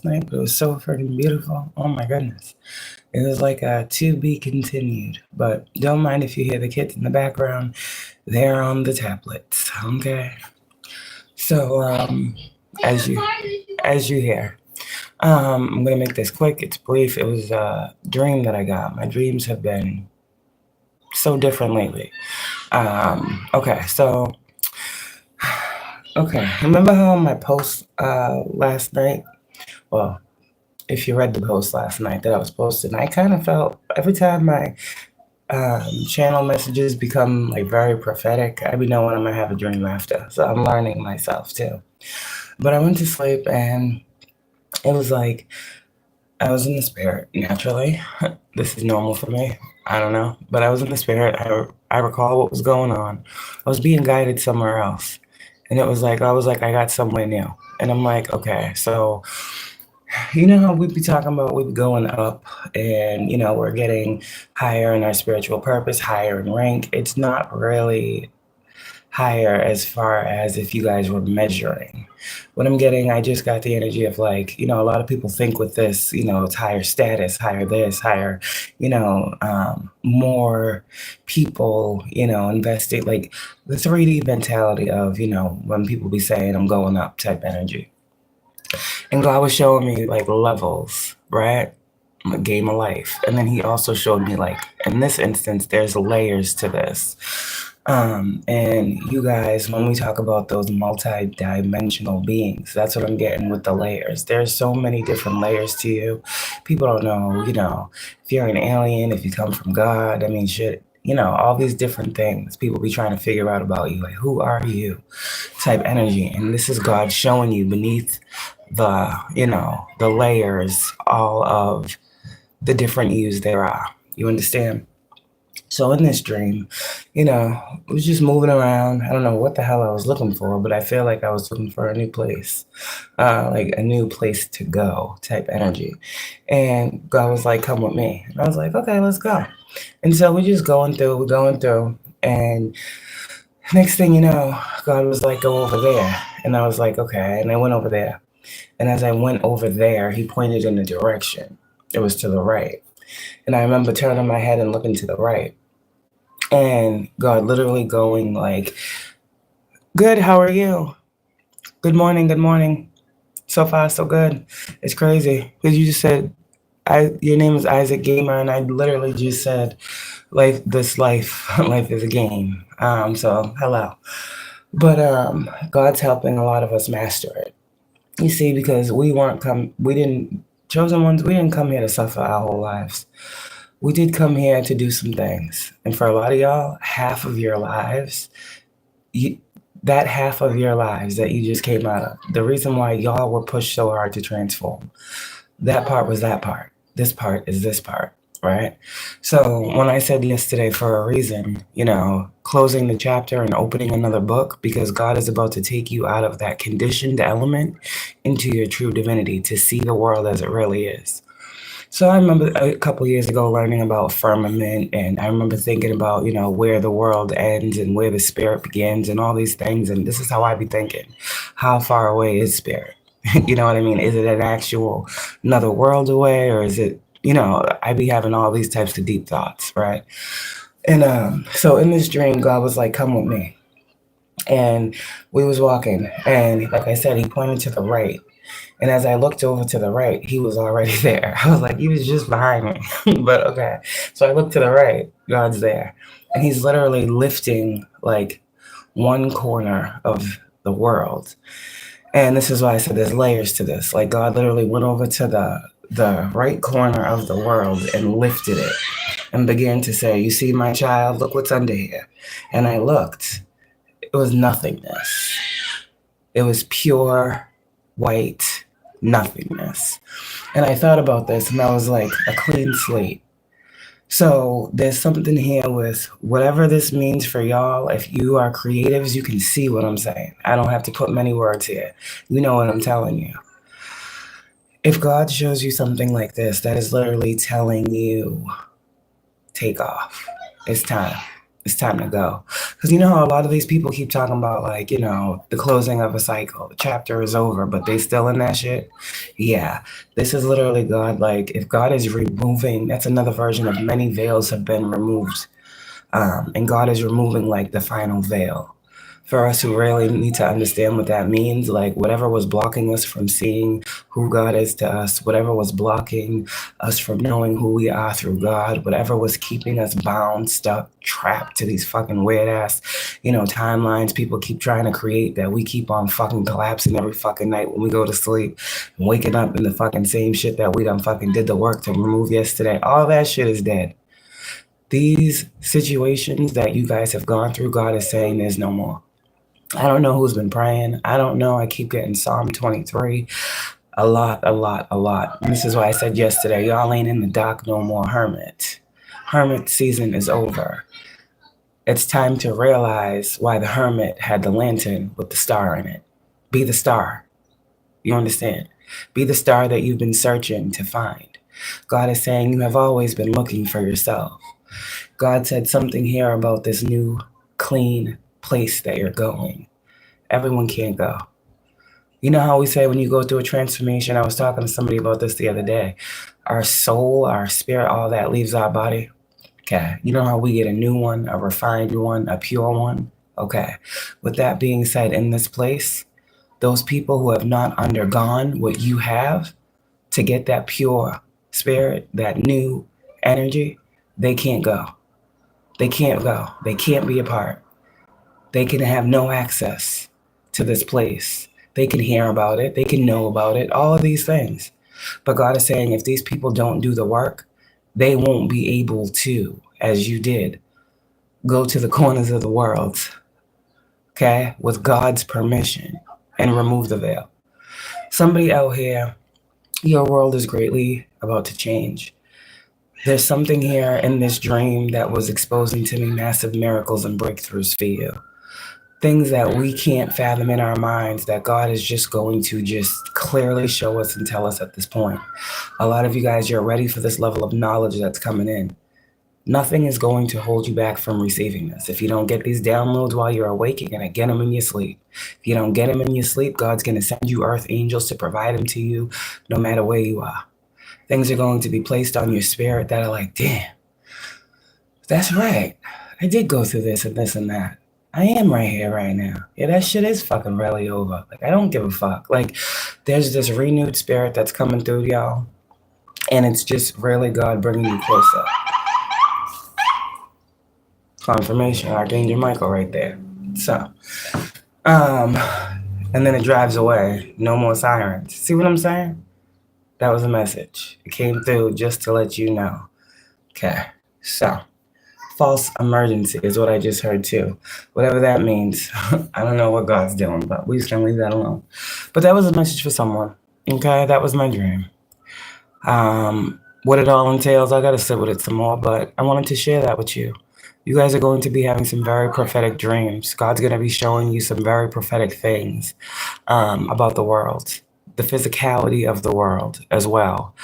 night, but it was so freaking beautiful. Oh my goodness. It was like a to be continued. But don't mind if you hear the kids in the background. They're on the tablets. Okay. So as you as you hear. I'm gonna make this quick. It's brief. It was a dream that I got. My dreams have been so different lately. Okay, so okay. Remember how my post last night? Well, if you read the post last night that I was posting, I kind of felt every time my channel messages become like very prophetic, I be knowing I'm gonna have a dream after. So I'm learning myself too. But I went to sleep and it was like I was in the spirit naturally. This is normal for me. I don't know, but I was in the spirit. I recall what was going on. I was being guided somewhere else, and it was like I was like I got somewhere new, and I'm like, okay, so you know how we be talking about we be going up, and we're getting higher in our spiritual purpose, higher in rank. It's not really higher as far as if you guys were measuring. What I'm getting, I just got the energy of like, a lot of people think with this, it's higher status, higher this, higher, more people, investing, like the 3D mentality of, when people be saying I'm going up type energy. And God was showing me like levels, right? A game of life. And then he also showed me like, in this instance, there's layers to this. And you guys, when we talk about those multi-dimensional beings, that's what I'm getting with the layers. There's so many different layers to you. People don't know, if you're an alien, if you come from God, I mean, shit, all these different things people be trying to figure out about you, like, who are you type energy. And this is God showing you beneath the layers, all of the different yous there are. You understand? So in this dream, I was just moving around. I don't know what the hell I was looking for, but I feel like I was looking for a new place, like a new place to go type energy. And God was like, come with me. And I was like, okay, let's go. And so we're going through. And next thing you know, God was like, go over there. And I was like, okay. And I went over there. And as I went over there, he pointed in a direction. It was to the right. And I remember turning my head and looking to the right. And God literally going like, good, how are you? Good morning, good morning. So far, so good. It's crazy. Because you just said, your name is Isaac Gamer, and I literally just said, life is a game. So hello. But God's helping a lot of us master it. You see, because chosen ones, we didn't come here to suffer our whole lives. We did come here to do some things. And for a lot of y'all, half of your lives, you, that half of your lives that you just came out of, the reason why y'all were pushed so hard to transform, that part was that part. This part is this part, right? So when I said yesterday for a reason, closing the chapter and opening another book, because God is about to take you out of that conditioned element into your true divinity to see the world as it really is. So I remember a couple years ago learning about firmament, and I remember thinking about, where the world ends and where the spirit begins and all these things. And this is how I be thinking. How far away is spirit? You know what I mean? Is it an actual another world away, or is it, I be having all these types of deep thoughts, right? And so in this dream, God was like, come with me. And we was walking, and like I said, he pointed to the right. And as I looked over to the right, he was already there. I was like, he was just behind me. But okay. So I looked to the right, God's there. And he's literally lifting like one corner of the world. And this is why I said there's layers to this. Like God literally went over to the right corner of the world and lifted it and began to say, you see my child, look what's under here. And I looked. It was nothingness. It was pure white nothingness. And I thought about this and I was like, a clean slate. So there's something here with whatever this means for y'all. If you are creatives, you can see what I'm saying. I don't have to put many words here. You know what I'm telling you. If God shows you something like this, that is literally telling you, take off. It's time. It's time to go. Because you know how a lot of these people keep talking about, like, you know, the closing of a cycle. The chapter is over, but they still in that shit. Yeah, this is literally God. Like, if God is removing, that's another version of many veils have been removed. And God is removing, like, the final veil. For us who really need to understand what that means, like, whatever was blocking us from seeing who God is to us, whatever was blocking us from knowing who we are through God, whatever was keeping us bound, stuck, trapped to these fucking weird ass, you know, timelines people keep trying to create that we keep on fucking collapsing every fucking night when we go to sleep and waking up in the fucking same shit that we done fucking did the work to remove yesterday. All that shit is dead. These situations that you guys have gone through, God is saying there's no more. I don't know who's been praying. I don't know. I keep getting Psalm 23. A lot. And this is why I said yesterday, y'all ain't in the dock no more, hermit. Hermit season is over. It's time to realize why the hermit had the lantern with the star in it. Be the star. You understand? Be the star that you've been searching to find. God is saying you have always been looking for yourself. God said something here about this new, clean place that you're going. Everyone can't go. You know how we say when you go through a transformation, I was talking to somebody about this the other day. Our soul, our spirit, all that leaves our body. Okay. You know how we get a new one, a refined one, a pure one? Okay. With that being said, in this place, those people who have not undergone what you have to get that pure spirit, that new energy, they can't go. They can't go. They can't be a part. They can have no access to this place. They can hear about it. They can know about it. All of these things. But God is saying if these people don't do the work, they won't be able to, as you did, go to the corners of the world, okay, with God's permission and remove the veil. Somebody out here, your world is greatly about to change. There's something here in this dream that was exposing to me massive miracles and breakthroughs for you. Things that we can't fathom in our minds that God is just going to just clearly show us and tell us at this point. A lot of you guys, you're ready for this level of knowledge that's coming in. Nothing is going to hold you back from receiving this. If you don't get these downloads while you're awake, you're going to get them in your sleep. If you don't get them in your sleep, God's going to send you earth angels to provide them to you no matter where you are. Things are going to be placed on your spirit that are like, damn, that's right. I did go through this and this and that. I am right here, right now. Yeah, that shit is fucking really over. Like, I don't give a fuck. Like, there's this renewed spirit that's coming through, y'all. And it's just really God bringing you closer. Confirmation, Archangel Michael right there. So, and then it drives away. No more sirens. See what I'm saying? That was a message. It came through just to let you know. Okay, so. False emergency is what I just heard too. Whatever that means. I don't know what God's doing, but we just gonna leave that alone. But that was a message for someone. Okay, that was my dream. What it all entails, I gotta sit with it some more, but I wanted to share that with you. You guys are going to be having some very prophetic dreams. God's gonna be showing you some very prophetic things about the world, the physicality of the world as well.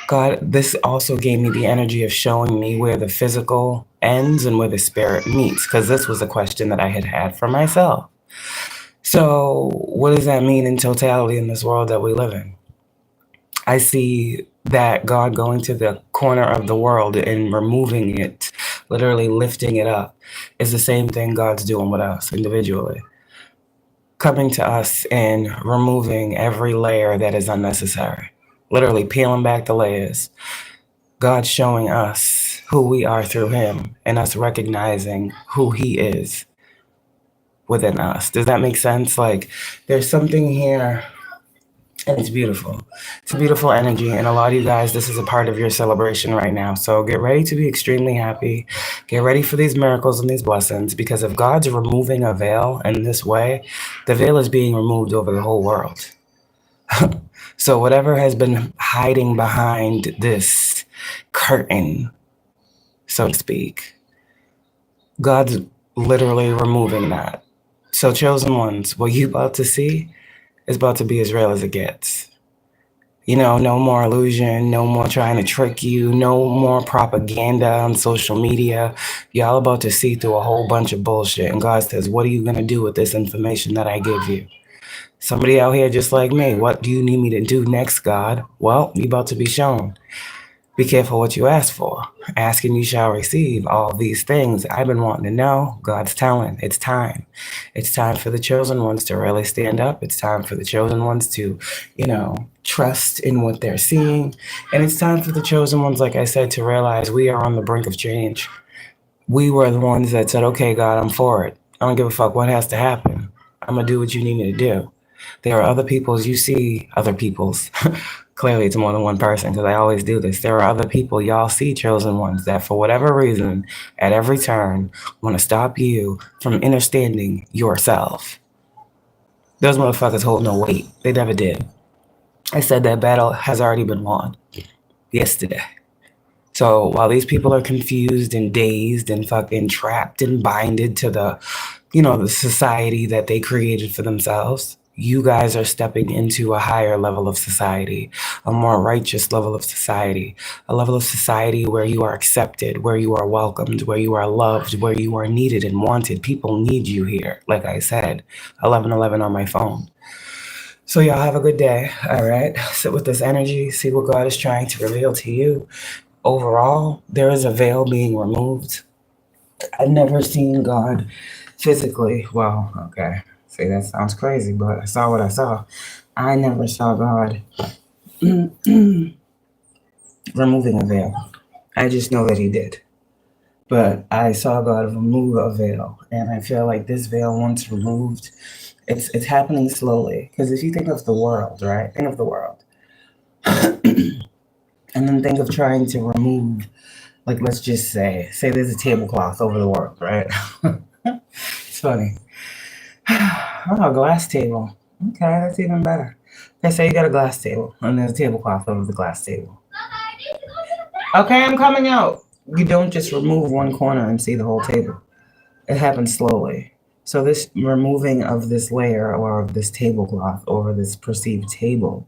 God, this also gave me the energy of showing me where the physical ends and where the spirit meets, because this was a question that I had for myself. So what does that mean in totality in this world that we live in? I see that God going to the corner of the world and removing it, literally lifting it up, is the same thing God's doing with us individually. Coming to us and removing every layer that is unnecessary. Literally peeling back the layers. God showing us who we are through him and us recognizing who he is within us. Does that make sense? Like, there's something here and it's beautiful. It's a beautiful energy. And a lot of you guys, this is a part of your celebration right now. So get ready to be extremely happy. Get ready for these miracles and these blessings, because if God's removing a veil in this way, the veil is being removed over the whole world. So whatever has been hiding behind this curtain, so to speak, God's literally removing that. So chosen ones, what you about to see is about to be as real as it gets. No more illusion, no more trying to trick you, no more propaganda on social media. Y'all about to see through a whole bunch of bullshit. And God says, what are you going to do with this information that I give you? Somebody out here just like me, what do you need me to do next, God? Well, you about to be shown. Be careful what you ask for. Ask and you shall receive. All these things I've been wanting to know. God's telling. It's time. It's time for the chosen ones to really stand up. It's time for the chosen ones to, trust in what they're seeing. And it's time for the chosen ones, like I said, to realize we are on the brink of change. We were the ones that said, okay, God, I'm for it. I don't give a fuck what has to happen. I'm going to do what you need me to do. There are other peoples, you see other peoples. Clearly, it's more than one person because I always do this. There are other people, y'all see chosen ones that for whatever reason, at every turn, want to stop you from understanding yourself. Those motherfuckers hold no weight. They never did. I said that battle has already been won yesterday. So while these people are confused and dazed and fucking trapped and binded to the society that they created for themselves, you guys are stepping into a higher level of society, a more righteous level of society, a level of society where you are accepted, where you are welcomed, where you are loved, where you are needed and wanted. People need you here. Like I said, 1111 on my phone. So y'all have a good day. All right. Sit with this energy. See what God is trying to reveal to you. Overall, there is a veil being removed. I've never seen God physically. Well, okay. See, that sounds crazy, but I saw what I saw. I never saw God removing a veil. I just know that he did. But I saw God remove a veil. And I feel like this veil, once removed, it's happening slowly. Because if you think of the world, right? Think of the world. And then think of trying to remove, like, let's just say there's a tablecloth over the world, right? It's funny. Oh, a glass table. Okay, that's even better. Okay, say you got a glass table, and there's a tablecloth over the glass table. Okay, I'm coming out. You don't just remove one corner and see the whole table. It happens slowly. So this removing of this layer or of this tablecloth over this perceived table,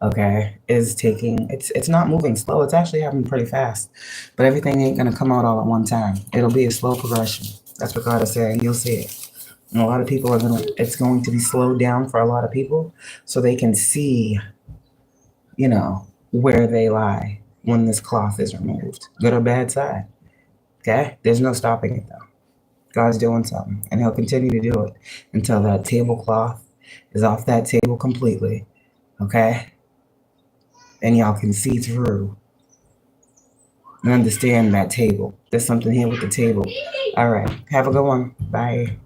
okay, is taking, it's not moving slow. It's actually happening pretty fast. But everything ain't going to come out all at one time. It'll be a slow progression. That's what God is saying. You'll see it. And a lot of people it's going to be slowed down for a lot of people so they can see, where they lie when this cloth is removed. Good or bad side. Okay? There's no stopping it though. God's doing something, and he'll continue to do it until that tablecloth is off that table completely. Okay? And y'all can see through and understand that table. There's something here with the table. All right. Have a good one. Bye.